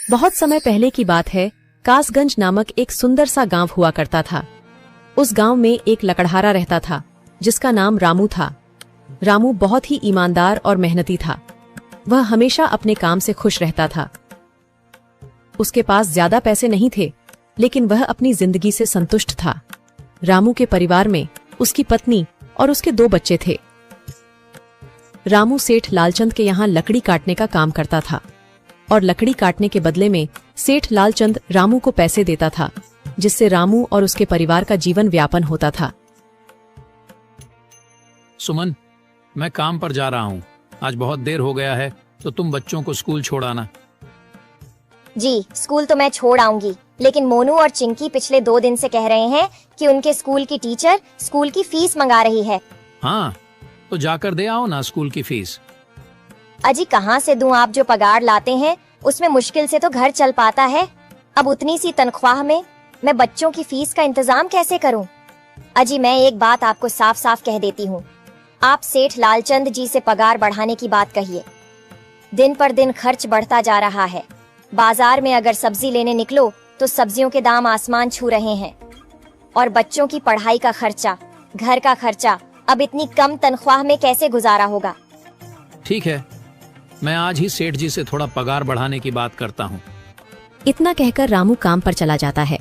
बहुत समय पहले की बात है। कासगंज नामक एक सुंदर सा गांव हुआ करता था। उस गांव में एक लकड़हारा रहता था जिसका नाम रामू था। रामू बहुत ही ईमानदार और मेहनती था। वह हमेशा अपने काम से खुश रहता था। उसके पास ज्यादा पैसे नहीं थे, लेकिन वह अपनी जिंदगी से संतुष्ट था। रामू के परिवार में उसकी पत्नी और उसके 2 बच्चे थे। रामू सेठ लालचंद के यहाँ लकड़ी काटने का काम करता था और लकड़ी काटने के बदले में सेठ लालचंद रामू को पैसे देता था, जिससे रामू और उसके परिवार का जीवन व्यापन होता था। सुमन, मैं काम पर जा रहा हूँ। आज बहुत देर हो गया है, तो तुम बच्चों को स्कूल छोड़ आना। जी, स्कूल तो मैं छोड़ आऊंगी, लेकिन मोनू और चिंकी पिछले 2 दिन से कह रहे हैं कि उनके स्कूल की टीचर स्कूल की फीस मंगा रही है। हाँ, तो जाकर दे आओ ना स्कूल की फीस। अजी कहाँ से दूं? आप जो पगार लाते हैं उसमें मुश्किल से तो घर चल पाता है। अब उतनी सी तनख्वाह में मैं बच्चों की फीस का इंतजाम कैसे करूं? अजी मैं एक बात आपको साफ साफ कह देती हूँ, आप सेठ लालचंद जी से पगार बढ़ाने की बात कहिए। दिन पर दिन खर्च बढ़ता जा रहा है। बाजार में अगर सब्जी लेने निकलो तो सब्जियों के दाम आसमान छू रहे हैं, और बच्चों की पढ़ाई का खर्चा, घर का खर्चा अब इतनी कम तनख्वाह में कैसे गुजारा होगा? ठीक है, मैं आज ही सेठ जी से थोड़ा पगार बढ़ाने की बात करता हूँ। इतना कहकर रामू काम पर चला जाता है।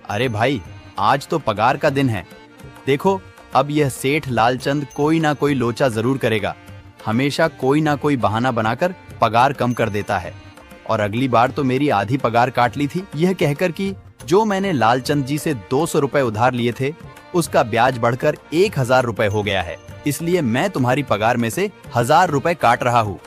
अरे भाई, आज तो पगार का दिन है। देखो, अब यह सेठ लालचंद कोई ना कोई लोचा जरूर करेगा। हमेशा कोई ना कोई बहाना बनाकर पगार कम कर देता है। और अगली बार तो मेरी आधी पगार काट ली थी, यह कहकर कि जो मैंने लालचंद जी से 200 रुपए उधार लिए थे, उसका ब्याज बढ़कर 1000 रुपए हो गया है। इसलिए मैं तुम्हारी पगार में से 1000 रुपए काट रहा हूँ।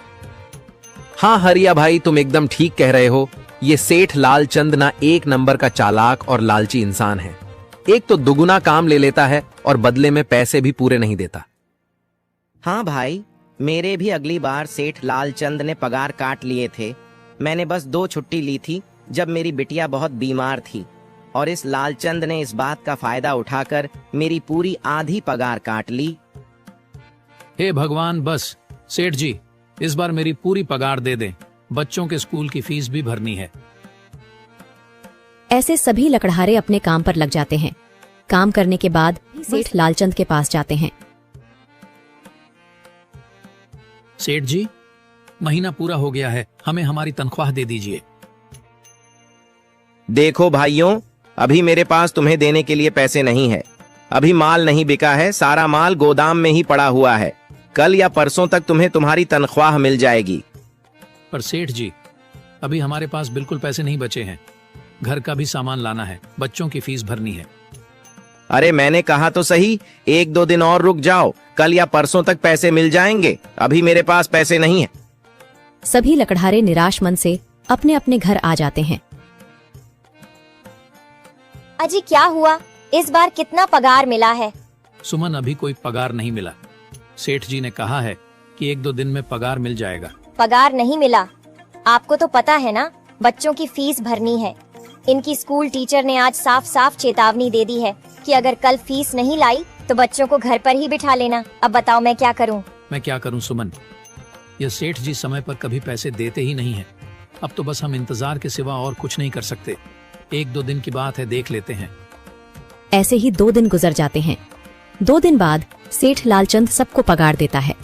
हाँ हरिया भाई, तुम एकदम ठीक कह रहे हो। ये सेठ लालचंद ना एक नंबर का चालाक और लालची इंसान है। एक तो दुगुना काम ले लेता है और बदले में पैसे भी पूरे नहीं देता। हाँ भाई, मेरे भी अगली बार सेठ लालचंद ने पगार काट लिए थे। मैंने बस 2 छुट्टी ली थी जब मेरी बिटिया बहुत बीमार थी, और इस लालचंद ने इस बात का फायदा उठाकर मेरी पूरी आधी पगार काट ली। हे भगवान, बस सेठ जी इस बार मेरी पूरी पगार दे दें। बच्चों के स्कूल की फीस भी भरनी है। ऐसे सभी लकड़हारे अपने काम पर लग जाते हैं। काम करने के बाद सेठ लालचंद के पास जाते हैं। सेठ जी, महीना पूरा हो गया है, हमें हमारी तनख्वाह दे दीजिए। देखो भाइयों, अभी मेरे पास तुम्हें देने के लिए पैसे नहीं है। अभी माल नहीं बिका है, सारा माल गोदाम में ही पड़ा हुआ है। कल या परसों तक तुम्हें तुम्हारी तनख्वाह मिल जाएगी। पर सेठ जी, अभी हमारे पास बिल्कुल पैसे नहीं बचे हैं। घर का भी सामान लाना है, बच्चों की फीस भरनी है। अरे मैंने कहा तो सही, 1-2 दिन और रुक जाओ, कल या परसों तक पैसे मिल जाएंगे। अभी मेरे पास पैसे नहीं है। सभी लकड़हारे निराश मन से अपने अपने घर आ जाते हैं। अजी क्या हुआ? इस बार कितना पगार मिला है? सुमन, अभी कोई पगार नहीं मिला। सेठ जी ने कहा है कि 1-2 दिन में पगार मिल जाएगा। पगार नहीं मिला? आपको तो पता है ना, बच्चों की फीस भरनी है। इनकी स्कूल टीचर ने आज साफ साफ चेतावनी दे दी है कि अगर कल फीस नहीं लाई तो बच्चों को घर पर ही बिठा लेना। अब बताओ मैं क्या करूं? मैं क्या करूं सुमन, ये सेठ जी समय पर कभी पैसे देते ही नहीं है। अब तो बस हम इंतजार के सिवा और कुछ नहीं कर सकते। 1-2 दिन की बात है, देख लेते हैं। ऐसे ही 2 दिन गुजर जाते हैं। 2 दिन बाद सेठ लालचंद सबको पगार देता है।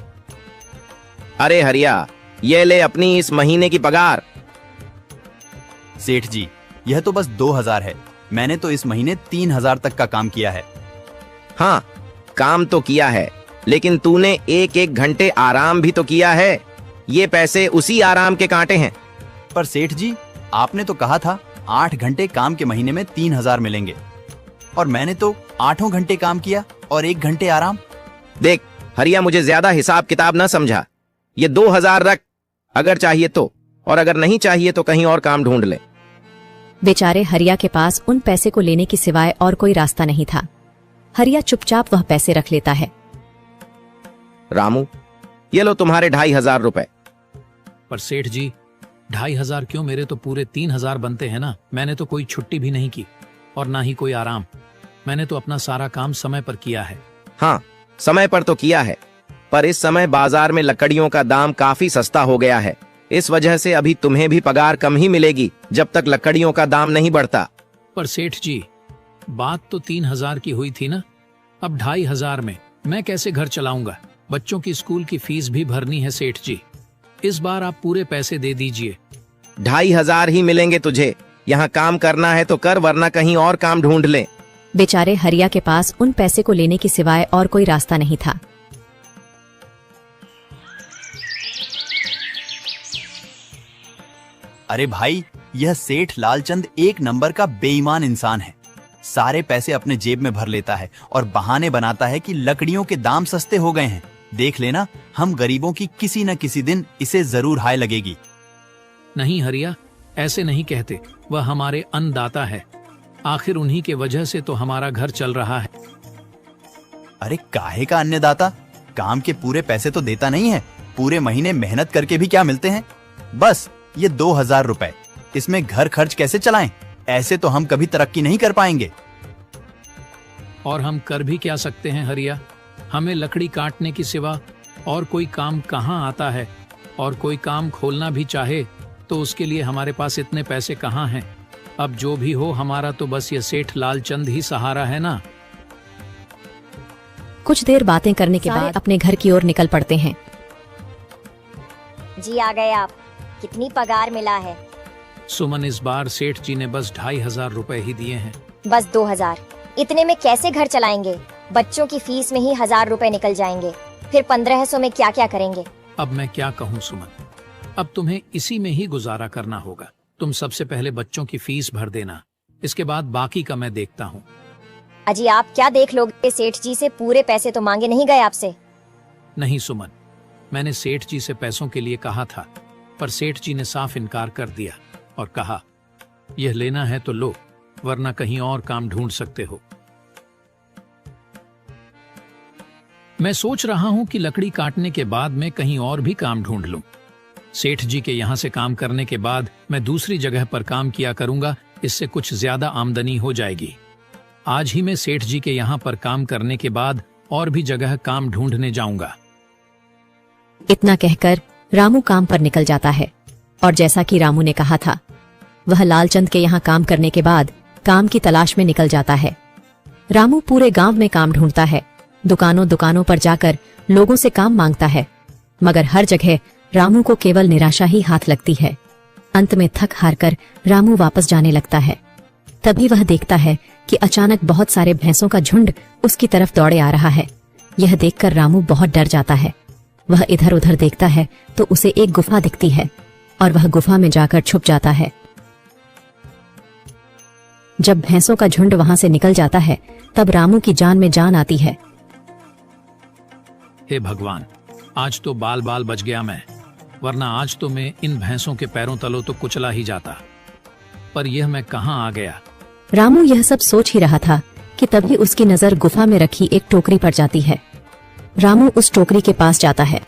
अरे हरिया, ये ले अपनी इस महीने की पगार। सेठ जी, यह तो बस 2000 है। मैंने तो इस महीने 3000 तक का काम किया है। हाँ, काम तो किया है, लेकिन तूने 1-1 घंटे आराम भी तो किया है। ये पैसे उसी आराम के कांटे हैं। पर सेठ जी, आपने तो कहा था 8 घंटे काम के महीने में 3000 मिलेंगे, और मैंने तो 8 घंटे काम किया और 1 घंटे आराम। देख हरिया, मुझे ज्यादा हिसाब किताब ना समझा। ये 2000 रख, अगर चाहिए तो, और अगर नहीं चाहिए तो कहीं और काम ढूंढ ले। बेचारे हरिया के पास उन पैसे को लेने की सिवाय और कोई रास्ता नहीं था। हरिया चुपचाप वह पैसे रख लेता है। रामू, ये लो तुम्हारे 2500 रुपए। पर सेठ जी, 2500 क्यों? मेरे तो पूरे 3000 बनते हैं ना। मैंने तो कोई छुट्टी भी नहीं की और ना ही कोई आराम। मैंने तो अपना सारा काम समय पर किया है। हाँ, समय पर तो किया है, पर इस समय बाजार में लकड़ियों का दाम काफी सस्ता हो गया है। इस वजह से अभी तुम्हें भी पगार कम ही मिलेगी जब तक लकड़ियों का दाम नहीं बढ़ता। पर सेठ जी, बात तो 3,000 की हुई थी ना, अब 2,500 में मैं कैसे घर चलाऊंगा? बच्चों की स्कूल की फीस भी भरनी है सेठ जी। इस बार आप पूरे पैसे दे दीजिए। 2,500 ही मिलेंगे तुझे। यहाँ काम करना है तो कर, वरना कहीं और काम ढूंढ ले। बेचारे हरिया के पास उन पैसे को लेने के सिवाय और कोई रास्ता नहीं था। अरे भाई, यह सेठ लालचंद एक नंबर का बेईमान इंसान है। सारे पैसे अपने जेब में भर लेता है और बहाने बनाता है कि लकड़ियों के दाम सस्ते हो गए हैं। देख लेना, हम गरीबों की किसी न किसी दिन इसे जरूर हाय लगेगी। नहीं हरिया, ऐसे नहीं कहते। वह हमारे अन्नदाता है। आखिर उन्हीं के वजह से तो हमारा घर चल रहा है। अरे काहे का अन्नदाता? काम के पूरे पैसे तो देता नहीं है। पूरे महीने मेहनत करके भी क्या मिलते हैं? बस ये 2,000 रुपए। इसमें घर खर्च कैसे चलाएं? ऐसे तो हम कभी तरक्की नहीं कर पाएंगे। और हम कर भी क्या सकते हैं हरिया? हमें लकड़ी काटने के सिवा और कोई काम कहाँ आता है? और कोई काम खोलना भी चाहे तो उसके लिए हमारे पास इतने पैसे कहाँ हैं? अब जो भी हो, हमारा तो बस ये सेठ लालचंद ही सहारा है ना। कुछ देर बातें करने के बाद अपने घर की ओर निकल पड़ते हैं। जी आ गए आप। कितनी पगार मिला है? सुमन, इस बार सेठ जी ने बस 2,500 रुपए ही दिए हैं। बस 2,000? इतने में कैसे घर चलाएंगे? बच्चों की फीस में ही 1,000 रुपए निकल जाएंगे। फिर 1,500 में क्या क्या करेंगे? अब मैं क्या कहूँ सुमन, अब तुम्हें इसी में ही गुजारा करना होगा। तुम सबसे पहले बच्चों की फीस भर देना, इसके बाद बाकी का मैं देखता हूँ। अजी आप क्या देख लोगे? सेठ जी से पूरे पैसे तो मांगे नहीं गए आपसे? नहीं सुमन, मैंने सेठ जी से पैसों के लिए कहा था, पर सेठ जी ने साफ इनकार कर दिया और कहा, यह लेना है तो लो, वरना कहीं और काम ढूंढ सकते हो। मैं सोच रहा हूं कि लकड़ी काटने के बाद मैं कहीं और भी काम ढूंढ लूं। सेठ जी के यहां से काम करने के बाद मैं दूसरी जगह पर काम किया करूंगा, इससे कुछ ज्यादा आमदनी हो जाएगी। आज ही मैं सेठ जी के यहां पर काम करने के बाद और भी जगह काम ढूंढने जाऊंगा। इतना कहकर रामू काम पर निकल जाता है और जैसा कि रामू ने कहा था, वह लालचंद के यहाँ काम करने के बाद काम की तलाश में निकल जाता है। रामू पूरे गांव में काम ढूंढता है, दुकानों दुकानों पर जाकर लोगों से काम मांगता है, मगर हर जगह रामू को केवल निराशा ही हाथ लगती है। अंत में थक हार कर रामू वापस जाने लगता है। तभी वह देखता है कि अचानक बहुत सारे भैंसों का झुंड उसकी तरफ दौड़े आ रहा है। यह देखकर रामू बहुत डर जाता है। वह इधर उधर देखता है तो उसे एक गुफा दिखती है और वह गुफा में जाकर छुप जाता है। जब भैंसों का झुंड वहां से निकल जाता है तब रामू की जान में जान आती है। हे भगवान, आज तो बाल बाल बच गया मैं, वरना आज तो मैं इन भैंसों के पैरों तलों तो कुचला ही जाता। पर यह मैं कहां आ गया? रामू यह सब सोच ही रहा था कि तभी उसकी नजर गुफा में रखी एक टोकरी पर जाती है। रामू उस टोकरी के पास जाता है।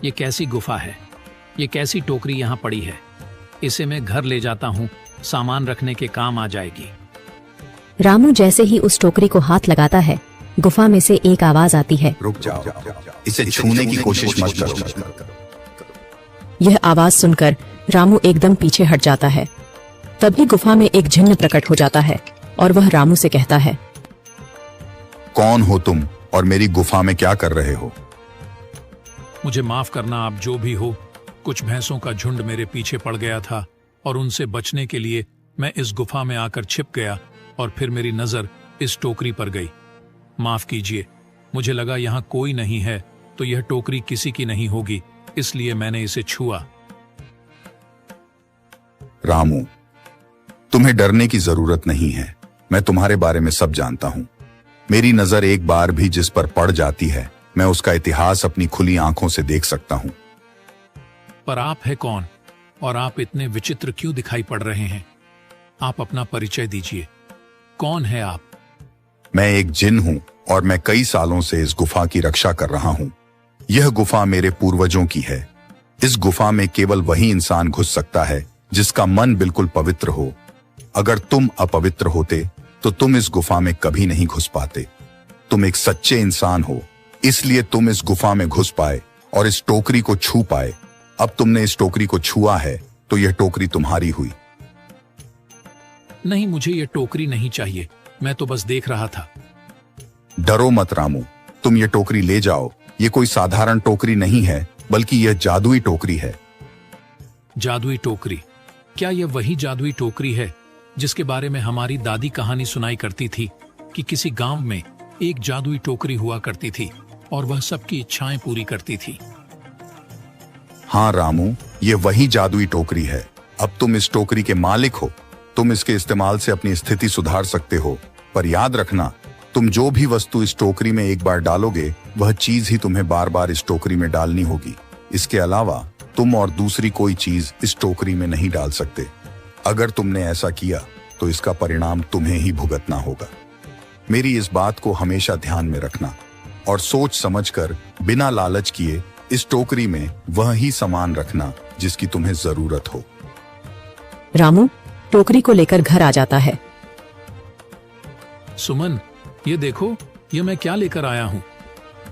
ये कैसी गुफा है? ये कैसी टोकरी यहाँ पड़ी है? इसे मैं घर ले जाता हूँ, सामान रखने के काम आ जाएगी। रामू जैसे ही उस टोकरी को हाथ लगाता है, गुफा में से एक आवाज आती है, रुक जाओ, इसे छूने की कोशिश मत करो। यह आवाज सुनकर रामू एकदम पीछे हट जाता है। तभी गुफा में एक जिन्न प्रकट हो जाता है और वह रामू से कहता है, कौन हो तुम और मेरी गुफा में क्या कर रहे हो? मुझे माफ करना, आप जो भी हो। कुछ भैंसों का झुंड मेरे पीछे पड़ गया था और उनसे बचने के लिए मैं इस गुफा में आकर छिप गया और फिर मेरी नजर इस टोकरी पर गई। माफ कीजिए, मुझे लगा यहाँ कोई नहीं है तो यह टोकरी किसी की नहीं होगी, इसलिए मैंने इसे छुआ। रामू, तुम्हें डरने की जरूरत नहीं है। मैं तुम्हारे बारे में सब जानता हूँ। मेरी नजर एक बार भी जिस पर पड़ जाती है, मैं उसका इतिहास अपनी खुली आंखों से देख सकता हूँ। पर आप है कौन और आप इतने विचित्र क्यों दिखाई पड़ रहे हैं? आप अपना परिचय दीजिए। कौन है आप? मैं एक जिन हूँ और मैं कई सालों से इस गुफा की रक्षा कर रहा हूँ। यह गुफा मेरे पूर्वजों की है। इस गुफा में केवल वही इंसान घुस सकता है जिसका मन बिल्कुल पवित्र हो। अगर तुम अपवित्र होते तो तुम इस गुफा में कभी नहीं घुस पाते। तुम एक सच्चे इंसान हो, इसलिए तुम इस गुफा में घुस पाए और इस टोकरी को छू पाए। अब तुमने इस टोकरी को छुआ है तो यह टोकरी तुम्हारी हुई। नहीं, मुझे ये टोकरी नहीं चाहिए, मैं तो बस देख रहा था। डरो मत रामू, तुम ये टोकरी ले जाओ। ये कोई साधारण टोकरी नहीं है, बल्कि यह जादुई टोकरी है। जादुई टोकरी? क्या यह वही जादुई टोकरी है जिसके बारे में हमारी दादी कहानी सुनाई करती थी कि किसी गांव में एक जादुई टोकरी हुआ करती थी और वह सबकी इच्छाएं पूरी करती थी? हाँ रामू, ये वही जादुई टोकरी है। अब तुम इस टोकरी के मालिक हो। तुम इसके इस्तेमाल से अपनी स्थिति सुधार सकते हो, पर याद रखना, तुम जो भी वस्तु इस टोकरी में एक बार डालोगे वह चीज ही तुम्हें बार बार इस टोकरी में डालनी होगी। इसके अलावा तुम और दूसरी कोई चीज इस टोकरी में नहीं डाल सकते। अगर तुमने ऐसा किया तो इसका परिणाम तुम्हें ही भुगतना होगा। मेरी इस बात को हमेशा ध्यान में रखना और सोच समझकर बिना लालच किए इस टोकरी में वह ही सामान रखना जिसकी तुम्हें जरूरत हो। रामू टोकरी को लेकर घर आ जाता है। सुमन, ये देखो, ये मैं क्या लेकर आया हूँ।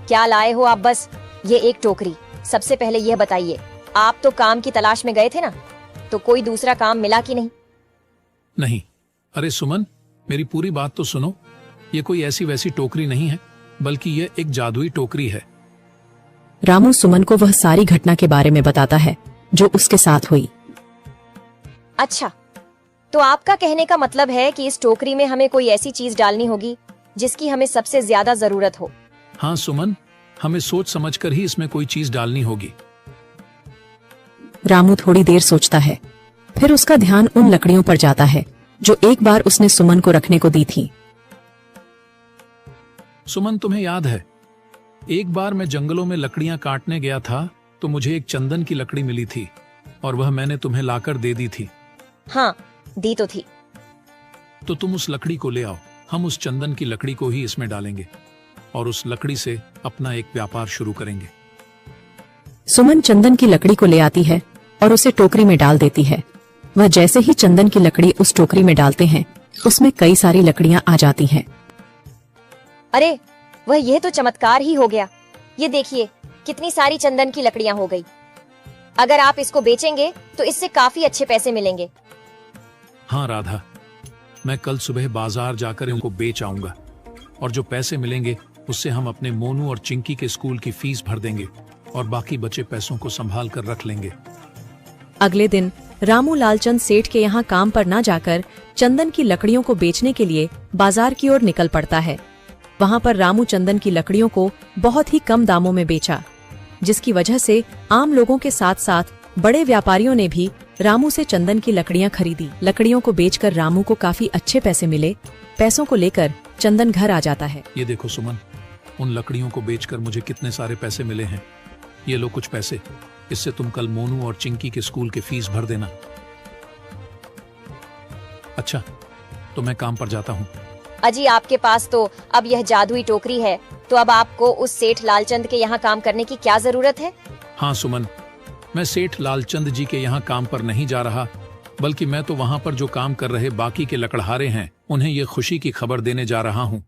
क्या लाए हो आप? बस ये एक टोकरी। सबसे पहले यह बताइए, आप तो काम की तलाश में गए थे ना, तो कोई दूसरा काम मिला कि नहीं? नहीं। अरे सुमन, मेरी पूरी बात तो सुनो। ये कोई ऐसी वैसी टोकरी नहीं है, बल्कि यह एक जादुई टोकरी है। रामू सुमन को वह सारी घटना के बारे में बताता है जो उसके साथ हुई। अच्छा, तो आपका कहने का मतलब है कि इस टोकरी में हमें कोई ऐसी चीज डालनी होगी जिसकी हमें सबसे ज्यादा जरूरत हो। हाँ सुमन, हमें सोच समझकर ही इसमें कोई चीज डालनी होगी। रामू थोड़ी देर सोचता है, फिर उसका ध्यान उन लकड़ियों पर जाता है जो एक बार उसने सुमन को रखने को दी थी। सुमन, तुम्हें याद है, एक बार मैं जंगलों में लकड़ियां काटने गया था तो मुझे एक चंदन की लकड़ी मिली थी और वह मैंने तुम्हें लाकर दे दी थी। हाँ, दी तो थी। तो तुम उस लकड़ी को ले आओ। हम उस चंदन की लकड़ी को ही इसमें डालेंगे और उस लकड़ी से अपना एक व्यापार शुरू करेंगे। सुमन चंदन की लकड़ी को ले आती है और उसे टोकरी में डाल देती है। वह जैसे ही चंदन की लकड़ी उस टोकरी में डालते हैं, उसमें कई सारी लकड़ियां आ जाती हैं। अरे वह, यह तो चमत्कार ही हो गया। ये देखिए, कितनी सारी चंदन की लकड़ियां हो गई। अगर आप इसको बेचेंगे तो इससे काफी अच्छे पैसे मिलेंगे। हाँ राधा, मैं कल सुबह बाजार जाकर इनको बेच आऊंगा और जो पैसे मिलेंगे उससे हम अपने मोनू और चिंकी के स्कूल की फीस भर देंगे और बाकी बचे पैसों को संभाल कर रख लेंगे। अगले दिन रामू लालचंद सेठ के यहाँ काम पर न जाकर चंदन की लकड़ियों को बेचने के लिए बाजार की ओर निकल पड़ता है। वहाँ पर रामू चंदन की लकड़ियों को बहुत ही कम दामों में बेचा, जिसकी वजह से आम लोगों के साथ साथ बड़े व्यापारियों ने भी रामू से चंदन की लकड़ियां खरीदी। लकड़ियों को बेचकर रामू को काफी अच्छे पैसे मिले। पैसों को लेकर चंदन घर आ जाता है। ये देखो सुमन, उन लकड़ियों को बेचकर मुझे कितने सारे पैसे मिले हैं। ये लो कुछ पैसे, इससे तुम कल मोनू और चिंकी के स्कूल के फीस भर देना। अच्छा, तो मैं काम पर जाता हूँ। अजी, आपके पास तो अब यह जादुई टोकरी है, तो अब आपको उस सेठ लालचंद के यहाँ काम करने की क्या जरूरत है? हाँ सुमन, मैं सेठ लालचंद जी के यहाँ काम पर नहीं जा रहा, बल्कि मैं तो वहाँ पर जो काम कर रहे बाकी के लकड़हारे हैं उन्हें ये खुशी की खबर देने जा रहा हूँ,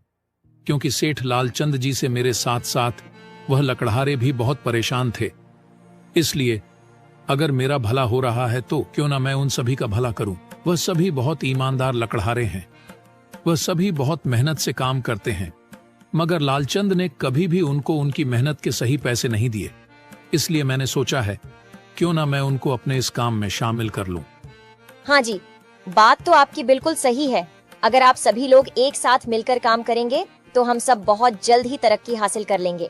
क्योंकि सेठ लालचंद जी से मेरे साथ साथ वह लकड़हारे भी बहुत परेशान थे। इसलिए अगर मेरा भला हो रहा है तो क्यों ना मैं उन सभी का भला करूं। वह सभी बहुत ईमानदार लकड़हारे हैं, वह सभी बहुत मेहनत से काम करते हैं, मगर लालचंद ने कभी भी उनको उनकी मेहनत के सही पैसे नहीं दिए। इसलिए मैंने सोचा है क्यों ना मैं उनको अपने इस काम में शामिल कर लूं। हाँ जी, बात तो आपकी बिल्कुल सही है। अगर आप सभी लोग एक साथ मिलकर काम करेंगे तो हम सब बहुत जल्द ही तरक्की हासिल कर लेंगे।